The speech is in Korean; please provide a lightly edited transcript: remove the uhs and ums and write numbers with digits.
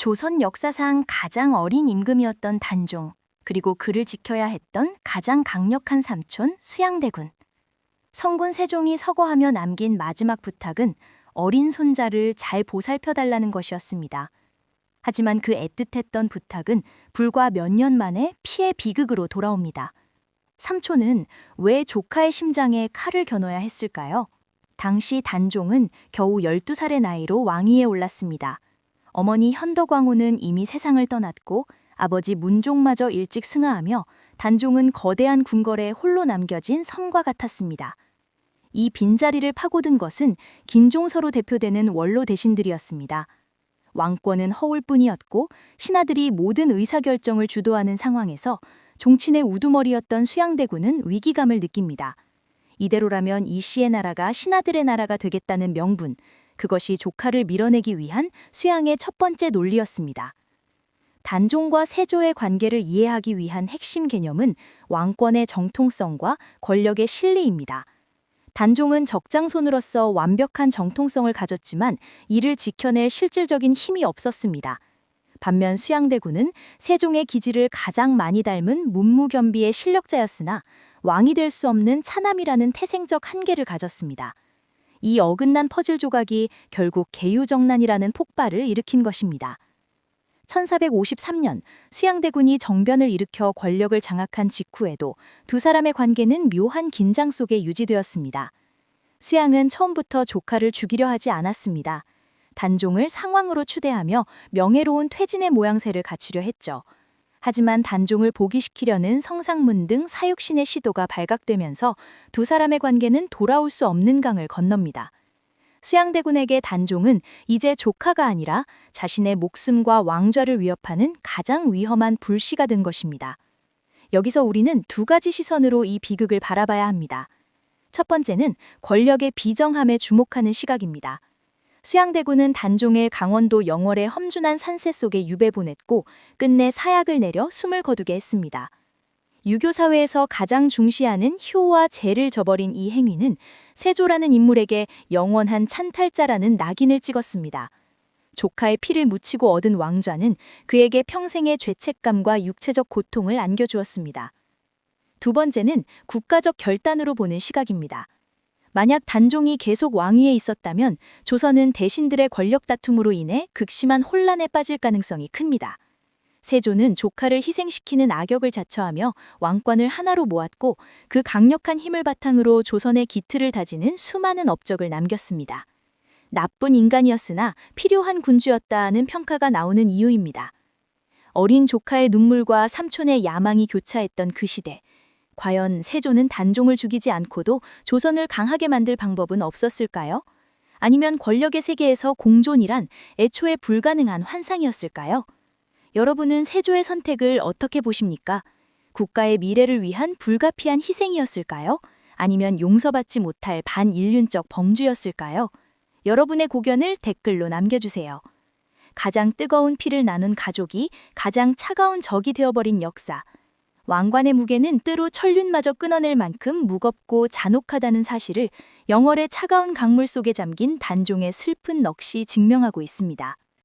조선 역사상 가장 어린 임금이었던 단종, 그리고 그를 지켜야 했던 가장 강력한 삼촌 수양대군. 성군 세종이 서거하며 남긴 마지막 부탁은 어린 손자를 잘 보살펴달라는 것이었습니다. 하지만 그 애틋했던 부탁은 불과 몇 년 만에 피해 비극으로 돌아옵니다. 삼촌은 왜 조카의 심장에 칼을 겨눠야 했을까요? 당시 단종은 겨우 12살의 나이로 왕위에 올랐습니다. 어머니 현덕왕후는 이미 세상을 떠났고 아버지 문종마저 일찍 승하하며 단종은 거대한 궁궐에 홀로 남겨진 섬과 같았습니다. 이 빈자리를 파고든 것은 김종서로 대표되는 원로 대신들이었습니다. 왕권은 허울 뿐이었고 신하들이 모든 의사결정을 주도하는 상황에서 종친의 우두머리였던 수양대군은 위기감을 느낍니다. 이대로라면 이 씨의 나라가 신하들의 나라가 되겠다는 명분, 그것이 조카를 밀어내기 위한 수양의 첫 번째 논리였습니다. 단종과 세조의 관계를 이해하기 위한 핵심 개념은 왕권의 정통성과 권력의 실리입니다. 단종은 적장손으로서 완벽한 정통성을 가졌지만 이를 지켜낼 실질적인 힘이 없었습니다. 반면 수양대군은 세종의 기질을 가장 많이 닮은 문무겸비의 실력자였으나 왕이 될 수 없는 차남이라는 태생적 한계를 가졌습니다. 이 어긋난 퍼즐 조각이 결국 계유정난이라는 폭발을 일으킨 것입니다. 1453년 수양대군이 정변을 일으켜 권력을 장악한 직후에도 두 사람의 관계는 묘한 긴장 속에 유지되었습니다. 수양은 처음부터 조카를 죽이려 하지 않았습니다. 단종을 상왕으로 추대하며 명예로운 퇴진의 모양새를 갖추려 했죠. 하지만 단종을 복위시키려는 성상문 등 사육신의 시도가 발각되면서 두 사람의 관계는 돌아올 수 없는 강을 건넙니다. 수양대군에게 단종은 이제 조카가 아니라 자신의 목숨과 왕좌를 위협하는 가장 위험한 불씨가 된 것입니다. 여기서 우리는 두 가지 시선으로 이 비극을 바라봐야 합니다. 첫 번째는 권력의 비정함에 주목하는 시각입니다. 수양대군은 단종을 강원도 영월의 험준한 산세 속에 유배 보냈고 끝내 사약을 내려 숨을 거두게 했습니다. 유교 사회에서 가장 중시하는 효와 재를 저버린 이 행위는 세조라는 인물에게 영원한 찬탈자라는 낙인을 찍었습니다. 조카의 피를 묻히고 얻은 왕좌는 그에게 평생의 죄책감과 육체적 고통을 안겨주었습니다. 두 번째는 국가적 결단으로 보는 시각입니다. 만약 단종이 계속 왕위에 있었다면 조선은 대신들의 권력 다툼으로 인해 극심한 혼란에 빠질 가능성이 큽니다. 세조는 조카를 희생시키는 악역을 자처하며 왕권을 하나로 모았고 그 강력한 힘을 바탕으로 조선의 기틀을 다지는 수많은 업적을 남겼습니다. 나쁜 인간이었으나 필요한 군주였다는 평가가 나오는 이유입니다. 어린 조카의 눈물과 삼촌의 야망이 교차했던 그 시대. 과연 세조는 단종을 죽이지 않고도 조선을 강하게 만들 방법은 없었을까요? 아니면 권력의 세계에서 공존이란 애초에 불가능한 환상이었을까요? 여러분은 세조의 선택을 어떻게 보십니까? 국가의 미래를 위한 불가피한 희생이었을까요? 아니면 용서받지 못할 반인륜적 범죄였을까요? 여러분의 고견을 댓글로 남겨주세요. 가장 뜨거운 피를 나눈 가족이 가장 차가운 적이 되어버린 역사. 왕관의 무게는 때로 천륜마저 끊어낼 만큼 무겁고 잔혹하다는 사실을 영월의 차가운 강물 속에 잠긴 단종의 슬픈 넋이 증명하고 있습니다.